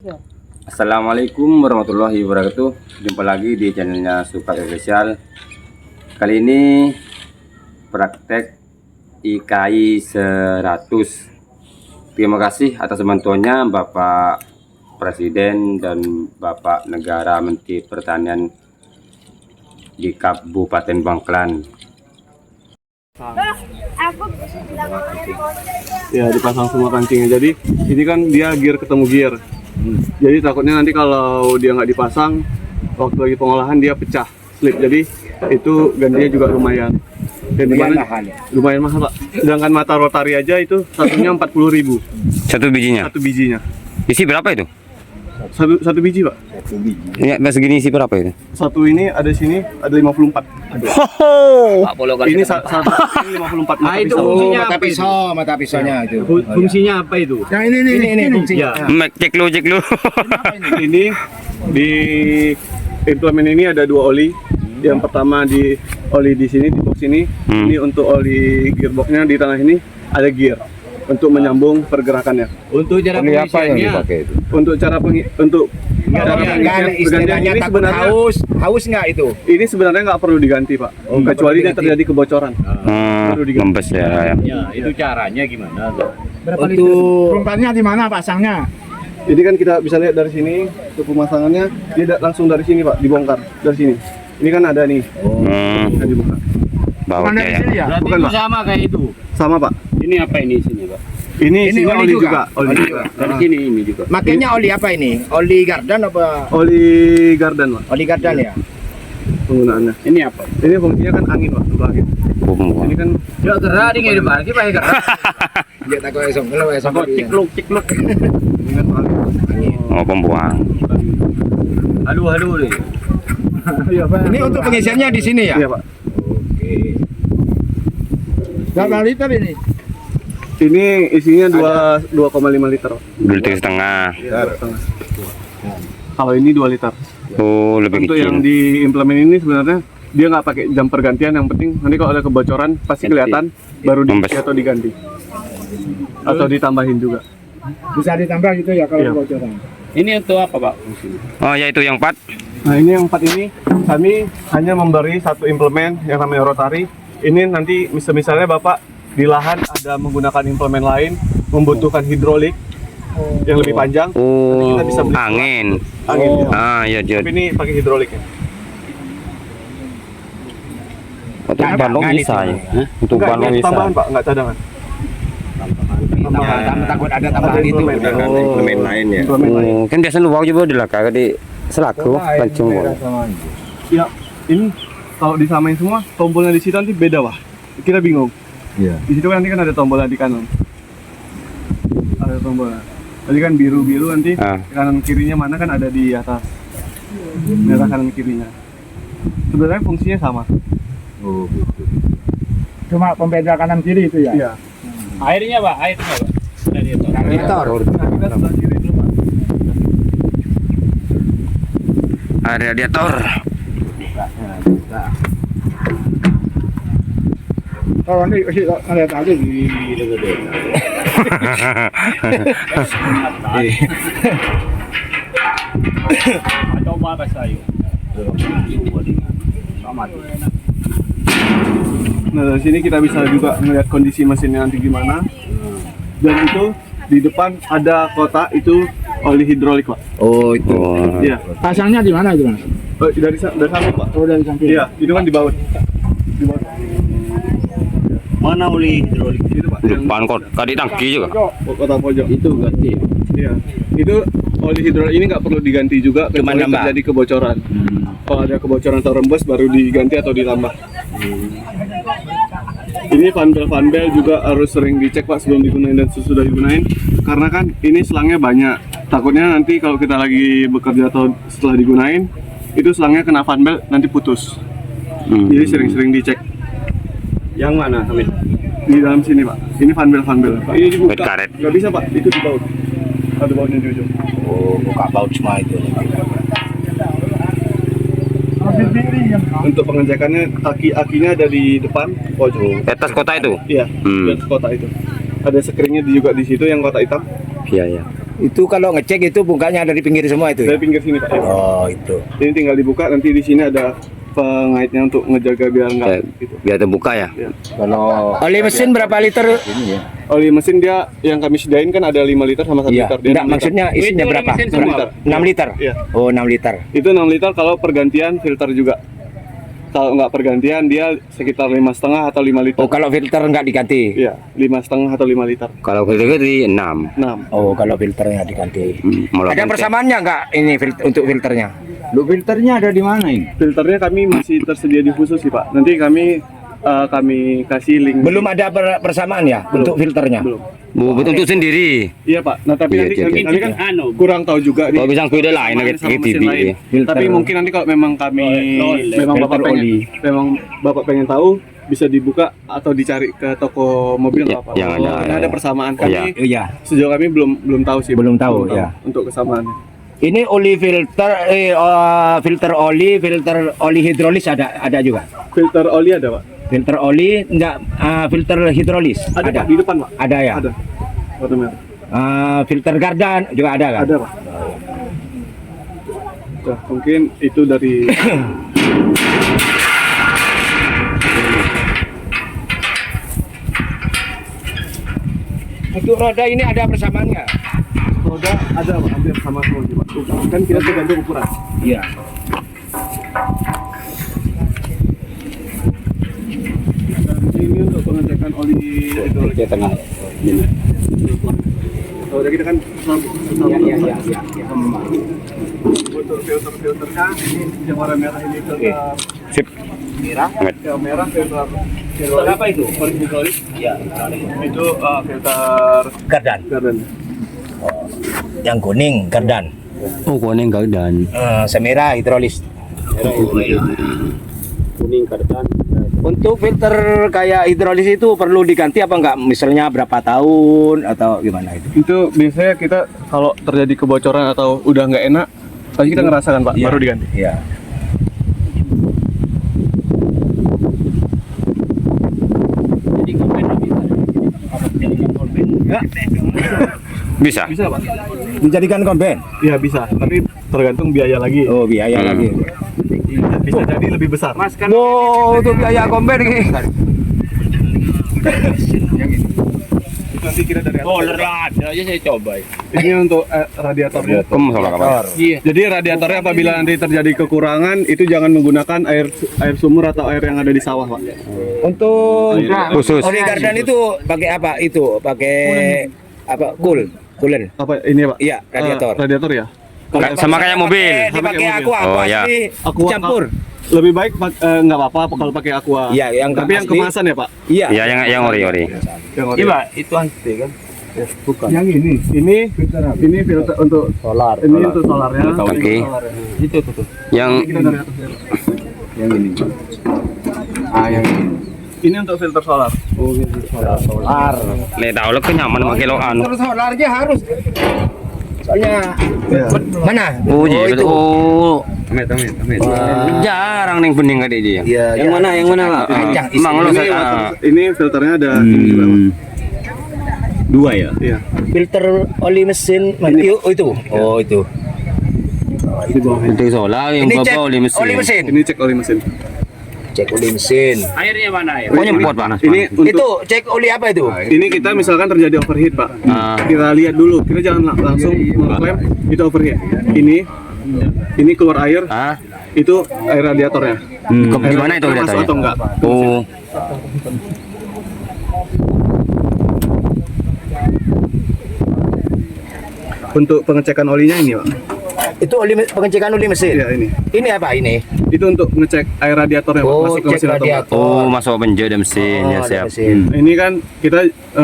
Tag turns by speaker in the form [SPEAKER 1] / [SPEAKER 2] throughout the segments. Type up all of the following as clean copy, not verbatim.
[SPEAKER 1] Ya.
[SPEAKER 2] Assalamualaikum warahmatullahi wabarakatuh. Jumpa lagi di channelnya Sukat Official. Kali ini praktek IKI 100. Terima kasih atas bantuannya Bapak Presiden dan Bapak Negara Menteri Pertanian di Kabupaten Bangkalan.
[SPEAKER 3] Ya, dipasang semua kancingnya. Jadi ini kan dia gear ketemu gear. Jadi takutnya nanti kalau dia nggak dipasang waktu lagi pengolahan dia pecah slip. Jadi itu gantinya juga lumayan. Dan lumayan mahal, Pak. Sedangkan mata rotari aja itu satunya 40.000.
[SPEAKER 2] Satu bijinya.
[SPEAKER 3] Satu bijinya.
[SPEAKER 2] Isi berapa itu?
[SPEAKER 3] Satu biji, Pak.
[SPEAKER 2] Ya, segini isi berapa itu?
[SPEAKER 3] Satu ini ada sini ada 54. Ini satu ini 54 mata
[SPEAKER 1] itu
[SPEAKER 3] pisau.
[SPEAKER 1] fungsinya
[SPEAKER 4] mata pisau, mata pisaunya itu.
[SPEAKER 1] Fungsinya apa itu?
[SPEAKER 4] Yang ini fungsinya.
[SPEAKER 2] Cek lu.
[SPEAKER 3] Ini di implement ini ada dua oli. Yang pertama di oli di sini di box ini. Ini untuk oli gearboxnya, di tengah ini ada gear untuk menyambung pergerakannya.
[SPEAKER 1] Untuk cara pengisiannya.
[SPEAKER 3] Untuk cara pengisian
[SPEAKER 4] Istilahnya
[SPEAKER 3] ini
[SPEAKER 4] takut
[SPEAKER 3] sebenarnya
[SPEAKER 4] haus nggak itu?
[SPEAKER 3] ini sebenarnya nggak perlu diganti, Pak. Kecuali dia terjadi kebocoran. Baru diganti.
[SPEAKER 2] Ngembes ya.
[SPEAKER 1] Ya, itu caranya gimana?
[SPEAKER 4] Untuk peruntukannya di mana pasangnya?
[SPEAKER 3] Jadi kan kita bisa lihat dari sini untuk pemasangannya dia langsung dari sini, Pak, dibongkar dari sini. Ini kan ada nih. Kan dibuka.
[SPEAKER 2] Bawahnya ya.
[SPEAKER 1] Berarti
[SPEAKER 3] Bukan,
[SPEAKER 1] itu
[SPEAKER 3] Pak.
[SPEAKER 1] sama kayak itu.
[SPEAKER 3] Sama, Pak.
[SPEAKER 1] Ini apa ini isinya, Pak?
[SPEAKER 3] Ini isinya
[SPEAKER 4] oli
[SPEAKER 3] oli
[SPEAKER 4] juga.
[SPEAKER 3] juga. Oli
[SPEAKER 4] Oli
[SPEAKER 3] juga.
[SPEAKER 1] Dari sini ini juga.
[SPEAKER 4] Makanya oli apa ini? Oli Gardan apa?
[SPEAKER 3] Oli gardan, Pak,
[SPEAKER 4] Oli Gardan ya?
[SPEAKER 3] penggunaannya.
[SPEAKER 1] Ini apa?
[SPEAKER 3] Ini fungsinya kan angin, Pak, untuk angin. Ini kan
[SPEAKER 1] Ya gerak di ngene Pak, iki Pak gerak.
[SPEAKER 4] Dia takut esok, kalau esok.
[SPEAKER 1] Cikluk.
[SPEAKER 3] ini kan angin.
[SPEAKER 2] Oh, pembuang.
[SPEAKER 1] Halo deh.
[SPEAKER 4] Ini untuk pengisiannya di sini ya?
[SPEAKER 3] Iya, Pak.
[SPEAKER 4] Berapa liter ini?
[SPEAKER 3] Ini isinya 2,5 liter.
[SPEAKER 2] 2,5 liter.
[SPEAKER 3] Iya, setengah. Kalau ini 2 liter.
[SPEAKER 2] Oh, lebih
[SPEAKER 3] Untuk
[SPEAKER 2] kecil.
[SPEAKER 3] yang di implement ini sebenarnya dia nggak pakai jam pergantian, yang penting nanti kalau ada kebocoran pasti kelihatan baru
[SPEAKER 2] Kempes.
[SPEAKER 3] diisi atau diganti atau ditambahin juga.
[SPEAKER 4] Bisa ditambah gitu ya kalau
[SPEAKER 3] Iya.
[SPEAKER 4] kebocoran?
[SPEAKER 1] Ini untuk apa, Pak? Fungsinya?
[SPEAKER 2] Oh, ya itu yang 4.
[SPEAKER 3] Nah, ini yang 4 ini kami hanya memberi satu implement yang namanya rotari. Ini nanti misalnya Bapak di lahan ada menggunakan implement lain membutuhkan hidrolik yang lebih panjang.
[SPEAKER 2] Oh,
[SPEAKER 3] kita bisa beli
[SPEAKER 2] angin.
[SPEAKER 3] Angin. Ya.
[SPEAKER 2] Ah, ya dia.
[SPEAKER 3] Tapi ini pakai hidroliknya.
[SPEAKER 2] Untuk balon bisa ya. Untuk
[SPEAKER 3] Enggak,
[SPEAKER 2] balon
[SPEAKER 3] ini
[SPEAKER 2] bisa.
[SPEAKER 3] tambahan, Pak, enggak cadangan.
[SPEAKER 4] Takut ada tambahan itu.
[SPEAKER 2] implement lain ya.
[SPEAKER 3] Implement lain.
[SPEAKER 2] Oh, kan biasa luar juga di lakar di selaku pancung.
[SPEAKER 3] Ya, ini kalau disamain semua tombolnya di situ nanti beda, Wah. Kita bingung.
[SPEAKER 4] Iya.
[SPEAKER 3] Di situ kan nanti kan ada tombolnya di kanan. Ada tombolnya. Tadi kan biru-biru nanti
[SPEAKER 2] Ah.
[SPEAKER 3] kanan kirinya mana kan ada di atas. Merah kanan kirinya. Sebenarnya fungsinya sama.
[SPEAKER 4] Oh, gitu. Cuma pembeda kanan kiri itu ya?
[SPEAKER 3] Iya.
[SPEAKER 1] Airnya, Pak. Radiator.
[SPEAKER 4] Radiator.
[SPEAKER 3] Nah, kita sebelah kiri dulu, Pak.
[SPEAKER 2] Radiator.
[SPEAKER 4] Oh, ini lihat aja di
[SPEAKER 1] Coba apa saya?
[SPEAKER 3] Nah, dari sini kita bisa juga melihat kondisi mesinnya nanti gimana. Dan itu di depan ada kotak itu oli hidrolik, Pak.
[SPEAKER 4] Oh, itu.
[SPEAKER 2] Oh.
[SPEAKER 3] Iya.
[SPEAKER 4] Pasangnya di mana itu, Mas?
[SPEAKER 3] Oh, dari samping, Pak.
[SPEAKER 4] Oh, dari samping.
[SPEAKER 3] Iya, itu kan di baut. Di baut.
[SPEAKER 1] Mana oli hidrolik?
[SPEAKER 3] Itu, Pak.
[SPEAKER 2] Depan kok tadi tangki juga.
[SPEAKER 3] Kotak pojok.
[SPEAKER 1] Itu ganti.
[SPEAKER 3] Iya. Itu oli hidrolik ini nggak perlu diganti juga
[SPEAKER 1] Cuma
[SPEAKER 3] kecuali
[SPEAKER 1] nambah.
[SPEAKER 3] terjadi kebocoran. Kalau ada kebocoran atau rembes baru diganti atau ditambah. Ini fan bel juga harus sering dicek, Pak, sebelum digunain dan sesudah digunain, karena kan ini selangnya banyak. Takutnya nanti kalau kita lagi bekerja atau setelah digunain itu selangnya kena fan bel nanti putus. Jadi sering-sering dicek.
[SPEAKER 1] Yang mana, Amin?
[SPEAKER 3] Di dalam sini, Pak. Ini fan bel. Ini dibuka.
[SPEAKER 2] Buat karet.
[SPEAKER 3] Nggak bisa, Pak. Itu di baut. Ada bautnya di ujung.
[SPEAKER 4] Oh, buka baut semua itu.
[SPEAKER 3] Untuk pengecekannya aki-akinya ada di depan pojok.
[SPEAKER 2] Di atas kota itu.
[SPEAKER 3] Iya, di atas kotak itu. Ada screennya juga di situ yang kotak hitam.
[SPEAKER 2] Iya, ya.
[SPEAKER 4] Itu kalau ngecek itu bukanya dari pinggir semua itu.
[SPEAKER 3] Dari pinggir sini Pak.
[SPEAKER 4] Oh, itu.
[SPEAKER 3] Ini tinggal dibuka, nanti di sini ada pengaitnya untuk ngejaga biar nggak gitu.
[SPEAKER 2] Biar terbuka ya.
[SPEAKER 3] Ya.
[SPEAKER 4] Kalau oli mesin berapa liter?
[SPEAKER 3] Oli mesin dia yang kami sediain kan ada 5 liter sama 1
[SPEAKER 4] Iya.
[SPEAKER 3] liter. Dia
[SPEAKER 4] Enggak,
[SPEAKER 3] 6 liter.
[SPEAKER 4] maksudnya isinya
[SPEAKER 1] Itu oli
[SPEAKER 4] berapa?
[SPEAKER 1] mesin semua.
[SPEAKER 4] 6 liter.
[SPEAKER 3] Iya.
[SPEAKER 4] Oh, 6 liter.
[SPEAKER 3] Itu 6 liter kalau pergantian filter juga. Kalau nggak pergantian dia sekitar 5,5 atau 5 liter.
[SPEAKER 4] Oh, kalau filter enggak diganti.
[SPEAKER 3] Iya, 5,5 atau 5 liter.
[SPEAKER 2] Kalau kategori 6.
[SPEAKER 3] 6.
[SPEAKER 4] Oh, kalau filternya diganti.
[SPEAKER 2] Mulai
[SPEAKER 4] Ada
[SPEAKER 2] ganti.
[SPEAKER 4] persamaannya enggak ini untuk filternya?
[SPEAKER 5] Lu filternya ada di mana ini?
[SPEAKER 3] Filternya kami masih tersedia di khusus sih Pak. Nanti kami kasih link.
[SPEAKER 4] Belum ada persamaan ya
[SPEAKER 3] Belum.
[SPEAKER 4] untuk filternya?
[SPEAKER 3] Belum.
[SPEAKER 2] Betul untuk sendiri.
[SPEAKER 3] Iya Pak. Nah tapi
[SPEAKER 2] Iya,
[SPEAKER 3] nanti
[SPEAKER 2] iya,
[SPEAKER 3] kami
[SPEAKER 1] iya.
[SPEAKER 3] kan
[SPEAKER 1] Anu.
[SPEAKER 3] kurang tahu juga
[SPEAKER 2] Kalau bisa beda lain
[SPEAKER 3] sama
[SPEAKER 2] gitu
[SPEAKER 3] mesin
[SPEAKER 2] TV.
[SPEAKER 3] lain. Tapi mungkin nanti kalau memang kami memang
[SPEAKER 4] Filter
[SPEAKER 3] Bapak pengen tahu bisa dibuka atau dicari ke toko mobil
[SPEAKER 2] Ya,
[SPEAKER 3] apa.
[SPEAKER 2] yang ada.
[SPEAKER 3] Karena ada persamaan
[SPEAKER 2] Iya.
[SPEAKER 3] kami.
[SPEAKER 4] Iya.
[SPEAKER 3] Sejauh kami belum tahu sih.
[SPEAKER 4] Belum tahu, ya.
[SPEAKER 3] Untuk kesamaannya.
[SPEAKER 4] Ini oli filter filter oli hidrolis ada juga.
[SPEAKER 3] Filter oli ada Pak.
[SPEAKER 4] Filter oli enggak filter hidrolis
[SPEAKER 3] Ada Pak di depan Pak.
[SPEAKER 4] Ada ya.
[SPEAKER 3] Ada. Warna merah.
[SPEAKER 4] Filter gardan juga ada kan?
[SPEAKER 3] Ada Pak. Nah, mungkin itu dari
[SPEAKER 4] Untuk roda ini ada persamaannya.
[SPEAKER 3] roda ada Pak, hampir sama semua sih, Pak. Kan kita tergantung ukuran.
[SPEAKER 4] Iya.
[SPEAKER 3] Dan ini untuk pengecekan oli hidrolik.
[SPEAKER 2] Di tengah.
[SPEAKER 3] Kalau kita kan
[SPEAKER 4] Iya.
[SPEAKER 3] untuk filternya ini yang warna merah ini filter
[SPEAKER 2] Sip.
[SPEAKER 3] merah, yang merah filter
[SPEAKER 4] Apa itu?
[SPEAKER 3] hidrolik.
[SPEAKER 4] Iya.
[SPEAKER 3] Itu filter
[SPEAKER 4] Gardan.
[SPEAKER 3] garden.
[SPEAKER 4] Yang kuning gardan.
[SPEAKER 2] Oh, kuning gardan.
[SPEAKER 4] Semerah hidrolis.
[SPEAKER 1] Kuning kardan.
[SPEAKER 4] Untuk filter kayak hidrolis itu perlu diganti apa enggak? Misalnya berapa tahun atau gimana itu?
[SPEAKER 3] Itu biasanya kita kalau terjadi kebocoran atau udah nggak enak, pasti kita ngerasakan Pak,
[SPEAKER 4] Iya.
[SPEAKER 3] baru diganti.
[SPEAKER 4] Iya.
[SPEAKER 1] Jadi kompen bisa. Apa jadikan kompen?
[SPEAKER 2] Bisa.
[SPEAKER 3] Bisa Pak?
[SPEAKER 4] Dijadikan komben.
[SPEAKER 3] Iya bisa, tapi tergantung biaya lagi.
[SPEAKER 4] Oh, biaya lagi.
[SPEAKER 3] Bisa jadi lebih besar.
[SPEAKER 1] Mas kan
[SPEAKER 4] Oh, untuk biaya komben ini.
[SPEAKER 3] Itu nanti kira dari atas.
[SPEAKER 1] boiler ada aja saya coba.
[SPEAKER 3] Ini untuk radiatornya.
[SPEAKER 2] Kamu salah kapan?
[SPEAKER 1] Iya.
[SPEAKER 3] Jadi radiatornya apabila nanti terjadi kekurangan itu jangan menggunakan air sumur atau air yang ada di sawah Pak.
[SPEAKER 4] Untuk
[SPEAKER 2] Khusus.
[SPEAKER 4] oli gardan itu pakai apa? Itu pakai apa? Coolant.
[SPEAKER 3] Apa ini Pak?
[SPEAKER 4] Iya, radiator.
[SPEAKER 3] Radiator ya.
[SPEAKER 2] Sama kayak mobil.
[SPEAKER 4] Dipakai
[SPEAKER 3] Sama kayak
[SPEAKER 4] aqua,
[SPEAKER 2] mobil. Oh, iya.
[SPEAKER 3] Aqua,
[SPEAKER 4] campur.
[SPEAKER 3] Lebih baik nggak apa-apa kalau pakai aqua.
[SPEAKER 4] Iya, yang
[SPEAKER 3] tapi yang
[SPEAKER 4] asli.
[SPEAKER 3] kemasan ya Pak.
[SPEAKER 4] Iya.
[SPEAKER 2] Ya yang ori-ori.
[SPEAKER 3] Yang
[SPEAKER 1] Iya, Pak, itu anti kan.
[SPEAKER 3] bukan. Yang ini filter untuk
[SPEAKER 1] Solar.
[SPEAKER 3] ini untuk solarnya.
[SPEAKER 2] Oke.
[SPEAKER 3] Ini solarnya.
[SPEAKER 1] Itu tuh.
[SPEAKER 2] Yang
[SPEAKER 3] Kita dari atas ya.
[SPEAKER 5] Yang ini. Yang ini.
[SPEAKER 3] Ini untuk filter solar.
[SPEAKER 4] Solar.
[SPEAKER 2] nih tahu lo kenyaman pakai loan.
[SPEAKER 4] Terus solarnya harus. Soalnya
[SPEAKER 3] Iya.
[SPEAKER 4] mana?
[SPEAKER 2] Oh, iya betul. Oh,
[SPEAKER 5] Amit.
[SPEAKER 2] jarang nih bening kali dia.
[SPEAKER 4] Iya.
[SPEAKER 5] Yang mana Pak?
[SPEAKER 4] Kencang isi.
[SPEAKER 2] Mang lo
[SPEAKER 3] Ini, ini filternya ada ini juga. Pak.
[SPEAKER 5] Dua ya?
[SPEAKER 3] Iya.
[SPEAKER 4] Filter oli mesin. Oh, itu. Oh, itu.
[SPEAKER 3] Di bawah ini.
[SPEAKER 2] Itu solar yang
[SPEAKER 4] Ini cek
[SPEAKER 2] bapak oli mesin.
[SPEAKER 4] oli mesin.
[SPEAKER 3] Ini cek oli mesin.
[SPEAKER 4] Cek oli mesin.
[SPEAKER 1] Airnya mana ya?
[SPEAKER 2] Oh, nyempot panas.
[SPEAKER 3] Ini untuk
[SPEAKER 4] Itu cek oli apa itu?
[SPEAKER 3] ini kita misalkan terjadi overheat Pak.
[SPEAKER 2] Ah.
[SPEAKER 3] Kita lihat dulu. Kita jangan langsung mengklaim itu overheat. Ini keluar air.
[SPEAKER 2] Ah,
[SPEAKER 3] Itu air radiatornya.
[SPEAKER 2] gimana itu
[SPEAKER 3] Masuk
[SPEAKER 2] datanya?
[SPEAKER 3] atau enggak?
[SPEAKER 2] Oh,
[SPEAKER 3] Untuk pengecekan olinya ini Pak.
[SPEAKER 4] Itu pengecekan oli mesin.
[SPEAKER 3] Iya ini.
[SPEAKER 4] Ini apa ini?
[SPEAKER 3] Itu untuk ngecek air radiatornya Pak.
[SPEAKER 4] Oh,
[SPEAKER 3] Masuk ke
[SPEAKER 4] cek
[SPEAKER 3] mesin atau enggak.
[SPEAKER 4] radiator.
[SPEAKER 2] oh masuk penjara ada mesin ya
[SPEAKER 4] ada
[SPEAKER 2] siap.
[SPEAKER 4] mesin.
[SPEAKER 3] Ini kan kita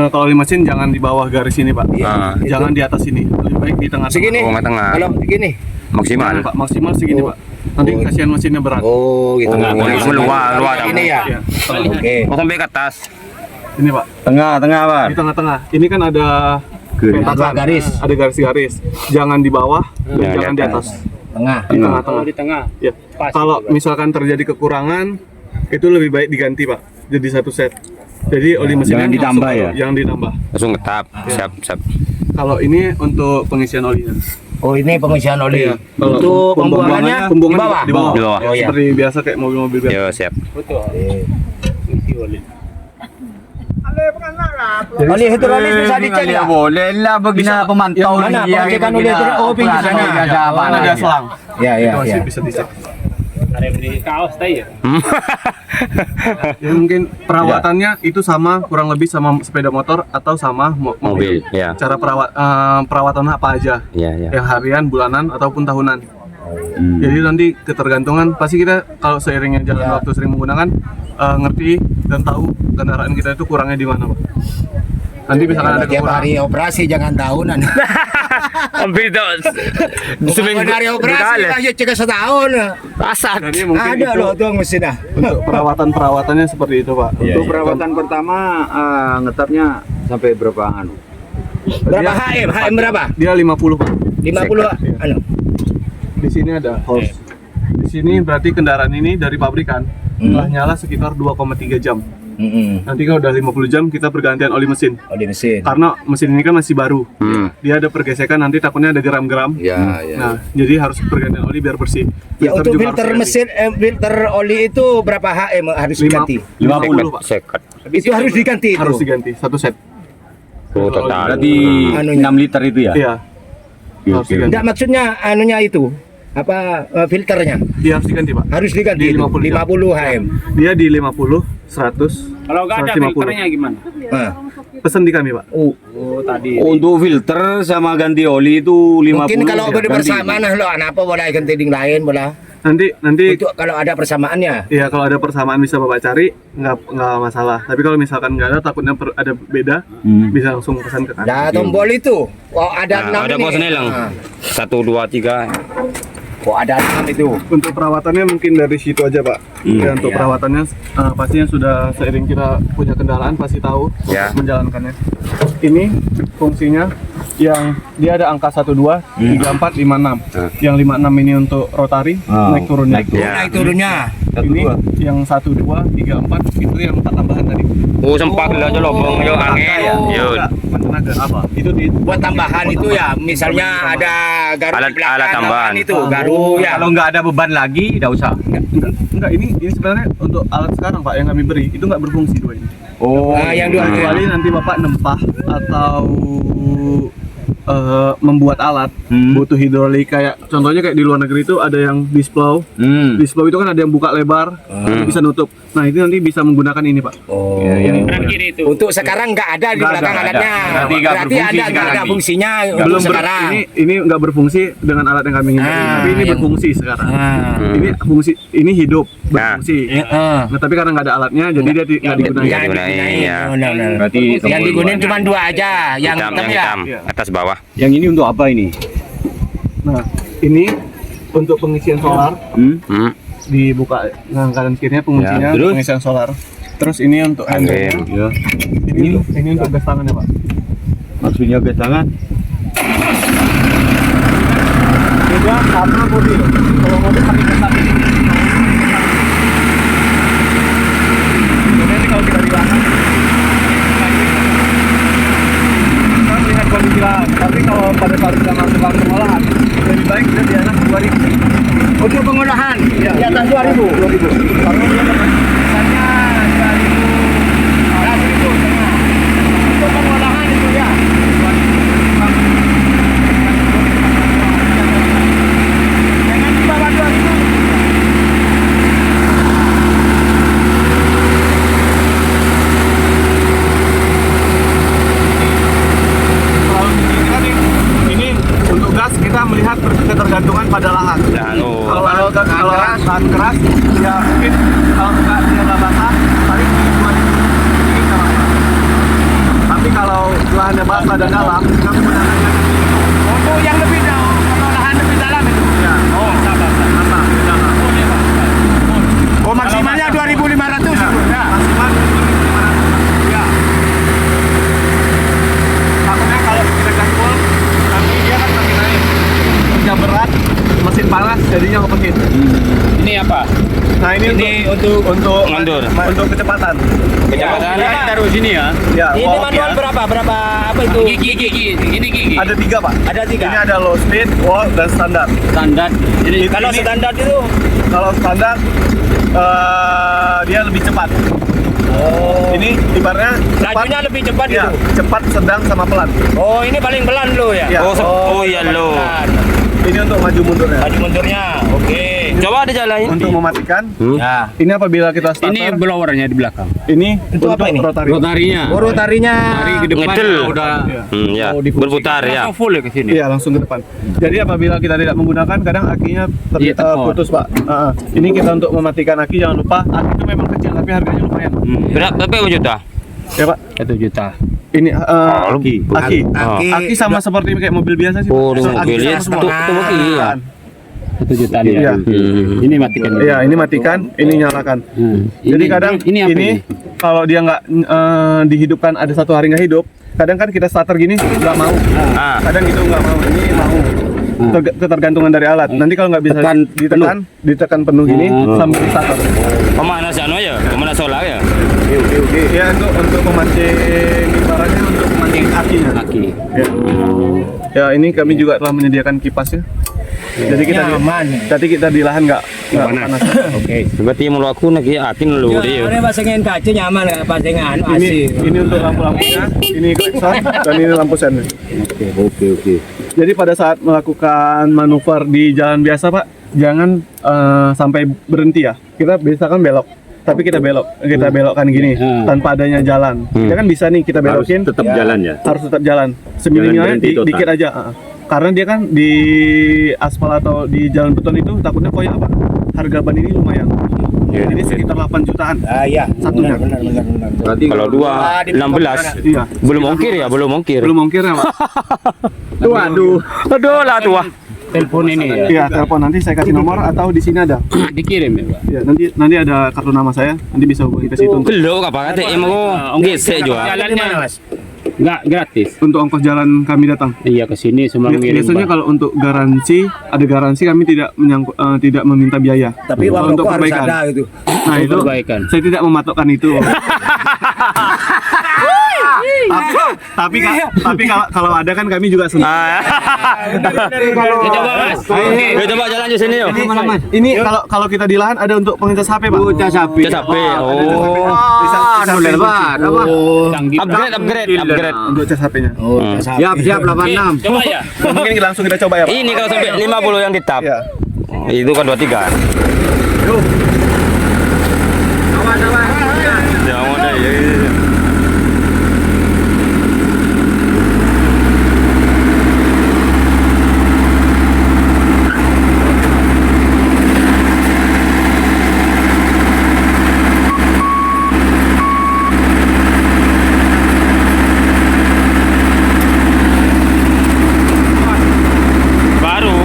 [SPEAKER 3] kalau di mesin jangan di bawah garis ini Pak.
[SPEAKER 4] Iya.
[SPEAKER 2] Ah.
[SPEAKER 3] Jangan di atas ini. Lebih baik di tengah.
[SPEAKER 4] Segini.
[SPEAKER 2] Oh, tengah.
[SPEAKER 4] Kalau segini.
[SPEAKER 2] Maksimal.
[SPEAKER 3] Pak, maksimal segini
[SPEAKER 4] Oh.
[SPEAKER 3] Pak. Nanti kasihan mesinnya berat.
[SPEAKER 4] Oh, gitu.
[SPEAKER 2] Oh, ini luar
[SPEAKER 4] Ini ya.
[SPEAKER 3] Iya.
[SPEAKER 4] Oke.
[SPEAKER 2] Oh, sampai ke atas.
[SPEAKER 3] Ini Pak.
[SPEAKER 5] Tengah Pak.
[SPEAKER 3] Di tengah-tengah. Ini kan ada petakan.
[SPEAKER 4] Garis.
[SPEAKER 3] Ada garis-garis. Jangan di bawah dan
[SPEAKER 2] Ya,
[SPEAKER 3] jangan
[SPEAKER 2] di
[SPEAKER 3] di
[SPEAKER 2] atas.
[SPEAKER 3] atas.
[SPEAKER 4] Tengah.
[SPEAKER 3] Di tengah-tengah.
[SPEAKER 1] Di tengah.
[SPEAKER 3] Ya.
[SPEAKER 1] Pas
[SPEAKER 3] Kalau
[SPEAKER 1] juga.
[SPEAKER 3] misalkan terjadi kekurangan, itu lebih baik diganti Pak. Jadi satu set. Jadi oli mesinnya
[SPEAKER 5] Jangan ditambah
[SPEAKER 3] langsung-
[SPEAKER 5] ya?
[SPEAKER 3] Jangan ditambah.
[SPEAKER 2] Langsung ngetap. Siap.
[SPEAKER 3] Kalau ini untuk pengisian olinya.
[SPEAKER 4] Oh, ini pengisian oli.
[SPEAKER 3] Iya. Kalau
[SPEAKER 4] Untuk pembuangannya di bawah.
[SPEAKER 3] di bawah.
[SPEAKER 1] Di bawah.
[SPEAKER 4] Oh, iya.
[SPEAKER 3] Seperti biasa kayak mobil-mobil biasa.
[SPEAKER 1] Yo, siap.
[SPEAKER 4] Betul.
[SPEAKER 1] Isi oli.
[SPEAKER 4] Oli hidrolis bisa dicek ya?
[SPEAKER 5] Boleh lah begina pemantau
[SPEAKER 4] Mana
[SPEAKER 5] lagi,
[SPEAKER 4] pengecekan oli hidrolis? Oh, pinggir sana.
[SPEAKER 3] Mana ada selang.
[SPEAKER 4] Ya, ya,
[SPEAKER 3] Itu masih
[SPEAKER 4] ya.
[SPEAKER 3] bisa dicek.
[SPEAKER 1] Ada yang beli kaos tadi ya?
[SPEAKER 3] Ya, mungkin perawatannya itu sama kurang lebih sama sepeda motor atau sama mobil.
[SPEAKER 2] ya.
[SPEAKER 3] Cara perawatan apa aja?
[SPEAKER 2] Ya, ya.
[SPEAKER 3] Yang harian, bulanan ataupun tahunan. Jadi nanti ketergantungan pasti kita kalau seiringnya jalan waktu sering menggunakan ngerti dan tahu kendaraan kita itu kurangnya di mana, Pak. Nanti misalkan ada
[SPEAKER 4] Tiap
[SPEAKER 3] kekurangan.
[SPEAKER 4] hari operasi jangan tahunan.
[SPEAKER 1] Hampir itu
[SPEAKER 4] Bukan hari operasi aja cek setahun.
[SPEAKER 1] pasar.
[SPEAKER 3] Jadi mungkin
[SPEAKER 4] Ada
[SPEAKER 3] itu
[SPEAKER 4] loh tuh mesinnya.
[SPEAKER 3] untuk perawatannya seperti itu, Pak.
[SPEAKER 5] Untuk perawatan pertama ngetapnya sampai berapa anu?
[SPEAKER 4] Berapa HM? HM berapa?
[SPEAKER 3] Dia 50, Pak.
[SPEAKER 4] 50 anu.
[SPEAKER 3] Di sini ada hose. Di sini berarti kendaraan ini dari pabrikan telah nyala sekitar 2,3 jam. Nanti kalau udah 50 jam kita pergantian oli mesin.
[SPEAKER 4] Oli mesin.
[SPEAKER 3] Karena mesin ini kan masih baru. Dia ada pergesekan, nanti takutnya ada geram-geram.
[SPEAKER 5] Ya, ya.
[SPEAKER 3] Nah, jadi harus pergantian oli biar bersih.
[SPEAKER 4] Ya untuk
[SPEAKER 3] juga
[SPEAKER 4] filter
[SPEAKER 3] harus
[SPEAKER 4] mesin, filter oli itu berapa HM harus diganti?
[SPEAKER 3] 50, Pak.
[SPEAKER 2] Sekat.
[SPEAKER 4] Itu harus diganti itu.
[SPEAKER 3] Harus diganti satu set.
[SPEAKER 2] Oh, total.
[SPEAKER 5] Berarti
[SPEAKER 4] Anunya.
[SPEAKER 5] 6 liter itu ya?
[SPEAKER 3] Iya. Harus diganti.
[SPEAKER 4] Enggak, maksudnya anunya itu apa filternya
[SPEAKER 3] Dia harus diganti, Pak.
[SPEAKER 4] harus diganti
[SPEAKER 3] Di
[SPEAKER 4] itu,
[SPEAKER 3] 50 jam.
[SPEAKER 4] 50 HM.
[SPEAKER 3] Dia di 50, 100,
[SPEAKER 1] Kalau nggak ada
[SPEAKER 3] 150.
[SPEAKER 1] filternya gimana?
[SPEAKER 4] Nah,
[SPEAKER 3] Pesan di kami, Pak.
[SPEAKER 1] Oh, tadi.
[SPEAKER 5] Untuk filter sama ganti oli itu 50.
[SPEAKER 4] mungkin kalau
[SPEAKER 5] ya,
[SPEAKER 4] bersamaan lo apa boleh ganti ding lain boleh.
[SPEAKER 3] Nanti
[SPEAKER 4] Untuk kalau ada persamaannya.
[SPEAKER 3] ya kalau ada persamaan bisa Bapak cari, nggak masalah. Tapi kalau misalkan nggak ada, takutnya ada beda, bisa langsung pesan ke kami.
[SPEAKER 4] Nah, tombol itu. Oh, ada 6
[SPEAKER 2] Ada
[SPEAKER 4] ini.
[SPEAKER 2] bosnya lang.
[SPEAKER 4] Nah,
[SPEAKER 2] 1, 2, 3.
[SPEAKER 4] oh, ada 6 itu.
[SPEAKER 3] Untuk perawatannya mungkin dari situ aja, Pak. Ya, untuk perawatannya pastinya sudah seiring kita punya kendaraan pasti tahu
[SPEAKER 2] Ya.
[SPEAKER 3] menjalankannya. Ini fungsinya yang dia ada angka 12, 34, 56. Yang 56 ini untuk rotari, naik turunnya.
[SPEAKER 2] Ya.
[SPEAKER 4] Naik turunnya.
[SPEAKER 3] Ini yang 12, 34 itu yang 4 tambahan tadi.
[SPEAKER 2] Oh, sempak lah aja lobong yo angin. Yo.
[SPEAKER 3] Tenaga apa? Itu di
[SPEAKER 4] Buat tambahan itu ya, misalnya ada garu
[SPEAKER 2] Alat-
[SPEAKER 4] di belakang,
[SPEAKER 2] alat tambahan.
[SPEAKER 4] itu garu ya.
[SPEAKER 5] Kalau nggak ada beban lagi, nggak usah.
[SPEAKER 3] enggak ini sebenarnya untuk alat sekarang, Pak, yang kami beri itu nggak berfungsi dua ini.
[SPEAKER 5] Oh,
[SPEAKER 4] Nah, yang dua
[SPEAKER 3] Kecuali nanti Bapak nempah atau membuat alat butuh hidrolik, kayak contohnya kayak di luar negeri itu ada yang displow. Displow itu kan ada yang buka lebar, bisa nutup. Nah, itu nanti bisa menggunakan ini, Pak.
[SPEAKER 4] Oh.
[SPEAKER 1] Kanan kiri itu.
[SPEAKER 4] Untuk sekarang nggak ada di
[SPEAKER 3] Nggak
[SPEAKER 4] belakang
[SPEAKER 3] ada,
[SPEAKER 4] alatnya.
[SPEAKER 5] Berarti nggak
[SPEAKER 4] Berarti
[SPEAKER 5] berfungsi
[SPEAKER 4] ada nggak
[SPEAKER 5] sekarang
[SPEAKER 4] ada
[SPEAKER 5] nih.
[SPEAKER 4] fungsinya untuk
[SPEAKER 3] Belum
[SPEAKER 4] sekarang.
[SPEAKER 3] ini nggak berfungsi dengan alat yang kami inginkan, tapi ini
[SPEAKER 4] yang-
[SPEAKER 3] berfungsi sekarang.
[SPEAKER 2] Hmm.
[SPEAKER 3] Ini fungsi, ini hidup,
[SPEAKER 2] Nah.
[SPEAKER 3] berfungsi.
[SPEAKER 4] Heeh.
[SPEAKER 3] Nah, tapi karena nggak ada alatnya, jadi dia nggak digunakan.
[SPEAKER 2] Nggak digunain, ya.
[SPEAKER 4] Benar.
[SPEAKER 5] Berarti
[SPEAKER 4] Yang
[SPEAKER 5] tombol
[SPEAKER 4] digunain
[SPEAKER 5] dua.
[SPEAKER 4] cuma 2 aja, yang
[SPEAKER 2] Hitam,
[SPEAKER 4] hitam
[SPEAKER 2] yang
[SPEAKER 4] ya.
[SPEAKER 2] hitam, atas bawah.
[SPEAKER 5] Yang ini untuk apa ini?
[SPEAKER 3] Nah, ini untuk pengisian solar.
[SPEAKER 2] Hmm.
[SPEAKER 3] Dibuka kanan kirinya penguncinya,
[SPEAKER 5] Ya, terus?
[SPEAKER 3] pengisian solar. Terus ini untuk handle.
[SPEAKER 2] Angin.
[SPEAKER 5] Ya.
[SPEAKER 3] Ini untuk gas tangannya, Pak.
[SPEAKER 5] Maksudnya gas tangan?
[SPEAKER 3] Beda sama mobil. Kalau mobil pakai gas tangan ini. Jadi kalau kita di belakang, kita melihat kondisi lahan. Tapi kalau pada saat kita masuk ke pengolahan, lebih baik kita di atas 2000.
[SPEAKER 4] Untuk pengolahan
[SPEAKER 3] Iya.
[SPEAKER 4] di atas 2000.
[SPEAKER 3] 2000. Karena dia
[SPEAKER 4] Misalnya 2000. 2000. Untuk pengolahan itu ya. Jangan di bawah 2000.
[SPEAKER 3] kalau ini kan ini untuk gas kita melihat ketergantungan pada lahan.
[SPEAKER 2] Lalu
[SPEAKER 3] Kalau lahan keras ya mungkin kalau dia nggak basah paling di 2000 ini nggak apa-apa. Tapi kalau lahannya basah dan dalam kita menggunakannya
[SPEAKER 4] Untuk yang lebih jauh, pengolahan lebih dalam itu.
[SPEAKER 3] ya basah di dalam.
[SPEAKER 4] Oh, maksimalnya 2500
[SPEAKER 3] Ya,
[SPEAKER 4] itu. Ya.
[SPEAKER 3] maksimal 2500. Ya. Takutnya kalau kita gaspol nanti dia kan makin naik. kerja berat, mesin panas, jadinya overheat.
[SPEAKER 1] Ini apa?
[SPEAKER 3] Nah ini untuk
[SPEAKER 1] Mundur.
[SPEAKER 3] untuk kecepatan.
[SPEAKER 1] Kecepatan taruh sini ya.
[SPEAKER 3] Ya,
[SPEAKER 4] Ini
[SPEAKER 3] walk
[SPEAKER 4] manual
[SPEAKER 3] ya.
[SPEAKER 4] berapa apa itu?
[SPEAKER 1] Gigi. Ini gigi.
[SPEAKER 3] Ada 3 Pak.
[SPEAKER 4] Ada 3.
[SPEAKER 3] Ini ada low speed, walk, dan standar.
[SPEAKER 1] Standar. Ini
[SPEAKER 4] Kalau standar itu
[SPEAKER 3] Kalau standar dia lebih cepat. Ini ibaratnya cepat,
[SPEAKER 4] lajunya lebih cepat
[SPEAKER 3] ya,
[SPEAKER 4] gitu.
[SPEAKER 3] cepat, sedang, sama pelan.
[SPEAKER 4] Oh, ini paling pelan lo ya.
[SPEAKER 3] Ya.
[SPEAKER 1] Oh iya lo.
[SPEAKER 4] Pelan.
[SPEAKER 3] Ini untuk maju mundurnya.
[SPEAKER 4] Maju mundurnya. Oke.
[SPEAKER 1] Coba dijalanin.
[SPEAKER 3] Untuk mematikan,
[SPEAKER 4] Ya.
[SPEAKER 3] ini apabila kita starter,
[SPEAKER 1] Ini blowernya di belakang.
[SPEAKER 3] ini
[SPEAKER 4] Itu
[SPEAKER 3] untuk
[SPEAKER 4] apa ini?
[SPEAKER 3] rotary.
[SPEAKER 1] Rotarinya.
[SPEAKER 4] Oh, rotarinya.
[SPEAKER 1] Tarik ke depan
[SPEAKER 2] Ngedel.
[SPEAKER 1] udah
[SPEAKER 3] Iya.
[SPEAKER 2] Ya,
[SPEAKER 1] Oh, difungsikan.
[SPEAKER 2] berputar ya.
[SPEAKER 1] Langsung full ya ke sini.
[SPEAKER 3] Iya, langsung ke depan. Jadi apabila kita tidak menggunakan, kadang akinya
[SPEAKER 1] Iya, tekor.
[SPEAKER 3] putus Pak. Ini kita untuk mematikan aki, jangan lupa aki itu memang kecil tapi harganya lumayan.
[SPEAKER 2] Berapa juta?
[SPEAKER 3] Ya Pak.
[SPEAKER 1] 1 juta.
[SPEAKER 3] Ini
[SPEAKER 2] Aki.
[SPEAKER 3] aki.
[SPEAKER 4] Aki.
[SPEAKER 3] Aki sama seperti kayak mobil biasa sih.
[SPEAKER 2] Oh,
[SPEAKER 3] Pak.
[SPEAKER 2] dengan
[SPEAKER 3] Aki
[SPEAKER 2] mobil ya.
[SPEAKER 3] sama
[SPEAKER 2] Itu
[SPEAKER 3] semua.
[SPEAKER 2] aki ya.
[SPEAKER 1] 1 juta
[SPEAKER 3] Iya.
[SPEAKER 1] dia. Ini matikan.
[SPEAKER 3] Iya, ini matikan, ini nyalakan. Jadi kadang
[SPEAKER 1] ini apa ini?
[SPEAKER 3] kalau dia nggak dihidupkan, ada satu hari nggak hidup, kadang kan kita starter gini nggak mau. Kadang gitu nggak mau, ini mau. Ketergantungan dari alat. Nanti kalau nggak bisa ditekan penuh gini sambil starter.
[SPEAKER 2] Pemanas anu ya, pemanas solar ya.
[SPEAKER 3] Ya untuk memancing, ibaratnya untuk memancing akinya.
[SPEAKER 1] Aki.
[SPEAKER 3] Ya. Ya, ini kami juga telah menyediakan kipas ya. Jadi kita di lahan nggak panas.
[SPEAKER 1] Oke.
[SPEAKER 2] Berarti mau aku nak atin lu dia.
[SPEAKER 4] Ini pasangin kaca nyaman nggak pasangan
[SPEAKER 3] Ini untuk lampu-lampunya, ini klakson, dan ini lampu sennya.
[SPEAKER 2] Oke.
[SPEAKER 3] Jadi pada saat melakukan manuver di jalan biasa Pak, jangan sampai berhenti ya. Kita biasa kan belok, tapi kita belokkan gini tanpa adanya jalan. Ya kan bisa nih kita belokin,
[SPEAKER 5] tetap jalan ya.
[SPEAKER 3] harus tetap jalan. Seminimalnya
[SPEAKER 5] berhenti total.
[SPEAKER 3] dikit aja. Karena dia kan di aspal atau di jalan beton itu takutnya koyak Pak. Harga ban ini lumayan. Jadi sekitar 8 jutaan.
[SPEAKER 4] Ah iya.
[SPEAKER 3] Satunya.
[SPEAKER 4] Benar.
[SPEAKER 5] Berarti
[SPEAKER 2] Kalau 16
[SPEAKER 3] Iya.
[SPEAKER 2] belum ongkir ya, belum ongkir.
[SPEAKER 3] Belum ongkir ya Pak.
[SPEAKER 2] Aduh lah tua.
[SPEAKER 1] Telepon ini ya.
[SPEAKER 3] Iya, telepon nanti saya kasih nomor atau di sini ada.
[SPEAKER 1] Dikirim ya, Pak.
[SPEAKER 3] Ya, nanti ada kartu nama saya, nanti bisa hubungi ke situ
[SPEAKER 2] Belum apa kata emang gesek juga.
[SPEAKER 1] Jalannya nggak gratis.
[SPEAKER 3] untuk ongkos jalan kami datang.
[SPEAKER 1] Iya ke sini semua mengirim.
[SPEAKER 3] Biasanya kalau untuk garansi, ada garansi kami tidak meminta biaya.
[SPEAKER 4] Tapi uang
[SPEAKER 3] untuk
[SPEAKER 4] rokok harus
[SPEAKER 3] perbaikan.
[SPEAKER 4] ada gitu.
[SPEAKER 3] Nah itu
[SPEAKER 1] Perbaikan.
[SPEAKER 3] saya tidak mematokkan itu. tapi kalau ada kan kami juga senang.
[SPEAKER 1] Ya, coba Mas. Oke.
[SPEAKER 2] Yo coba jalan di sini yo.
[SPEAKER 3] Ini kalau kita di lahan ada untuk pengecas HP Pak.
[SPEAKER 5] Cas sapi.
[SPEAKER 2] Cas HP. Oh.
[SPEAKER 1] Canggih.
[SPEAKER 2] Upgrade.
[SPEAKER 3] Untuk cas HP-nya.
[SPEAKER 5] Siap 86.
[SPEAKER 1] Coba ya.
[SPEAKER 3] Mungkin langsung kita coba ya Pak.
[SPEAKER 2] Ini kalau sampai 50 yang ditap.
[SPEAKER 3] Ya.
[SPEAKER 2] Itu kan 23. Jangan ada ya. Baru.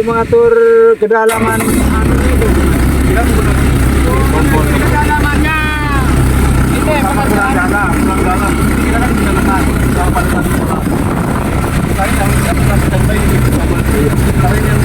[SPEAKER 5] mengatur kedalaman anu itu.
[SPEAKER 3] Dia menggunakan kompor.
[SPEAKER 5] Kedalamannya ini
[SPEAKER 3] Sama dalam. Kita kan bisa nekan kalau pada saat sekolah. Saya yang kita standby di sama kalian yang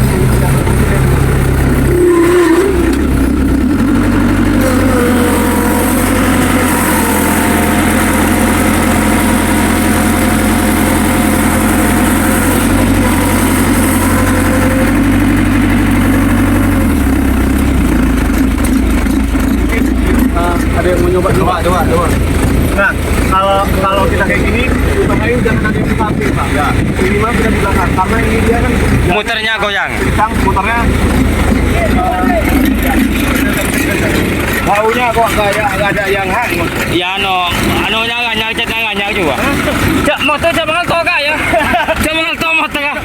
[SPEAKER 3] ada yang mau nyoba. Nah, kalau kita kayak gini, utamain jangan ada yang di samping, Pak. Ya, minimal kita di belakang. Karena ini dia kan
[SPEAKER 2] Muternya goyang.
[SPEAKER 3] kencang, muternya
[SPEAKER 4] Baunya kok nggak ada yang hang.
[SPEAKER 2] Ya anunya ganyak, catnya ganyak juga. Cak motor coba kok kak ya. Coba ngelto motor kak.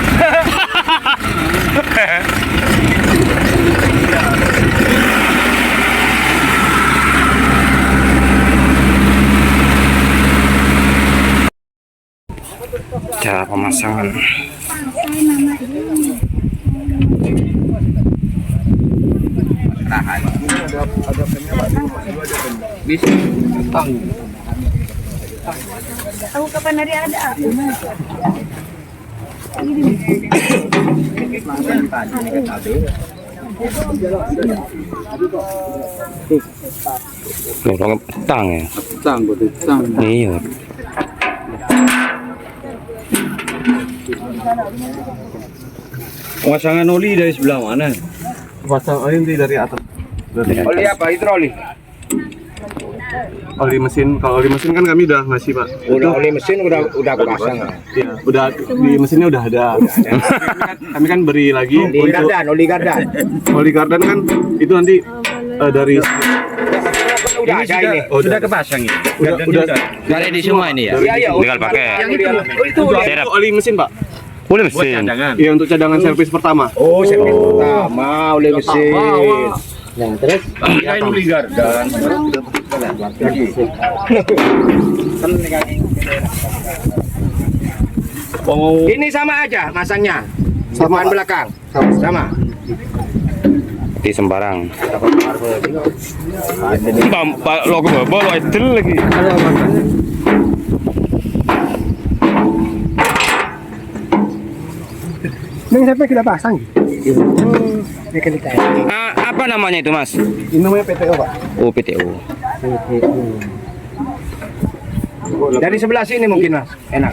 [SPEAKER 2] Cara pemasangan.
[SPEAKER 6] Tahu kapan hari ada aku?
[SPEAKER 2] Loh, petang ya.
[SPEAKER 5] Petang.
[SPEAKER 2] Iya.
[SPEAKER 5] Pemasangan oli dari sebelah mana?
[SPEAKER 3] pasang oli dari atas.
[SPEAKER 4] Oli apa? Hidroli.
[SPEAKER 3] Oli mesin, kalau oli mesin kan kami udah ngasih, Pak.
[SPEAKER 4] Udah oli mesin udah kepasang.
[SPEAKER 3] Iya, udah di mesinnya udah ada. Kami kan beri lagi
[SPEAKER 4] Oli gardan.
[SPEAKER 3] oli gardan kan itu nanti dari
[SPEAKER 4] Udah ada ini.
[SPEAKER 5] Sudah kepasang ini.
[SPEAKER 3] udah
[SPEAKER 2] Dari di semua ini ya.
[SPEAKER 4] Iya.
[SPEAKER 2] Tinggal pakai.
[SPEAKER 3] itu oli mesin, Pak.
[SPEAKER 2] Boleh mesin.
[SPEAKER 3] Iya, untuk cadangan servis pertama.
[SPEAKER 4] Oh, servis pertama oli mesin. Yang terus
[SPEAKER 5] Ini oli gardan.
[SPEAKER 4] ini sama aja masangnya.
[SPEAKER 3] Sama,
[SPEAKER 4] Depan
[SPEAKER 3] Pak.
[SPEAKER 4] belakang. Sama.
[SPEAKER 2] Di sembarang. Pak logo bawa itu lagi.
[SPEAKER 3] Ini sampai kita pasang.
[SPEAKER 2] Apa namanya itu Mas?
[SPEAKER 3] Ini namanya PTO, Pak.
[SPEAKER 2] Oh PTU.
[SPEAKER 4] Dari sebelah sini mungkin Mas. Enak.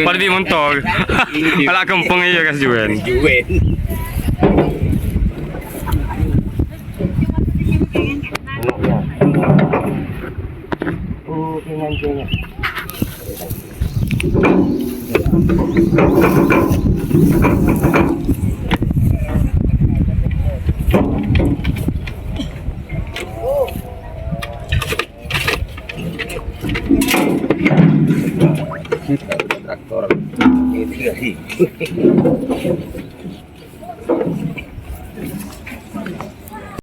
[SPEAKER 2] Pada di montol. Kalau kempeng iya kas juwen.
[SPEAKER 4] Traktor.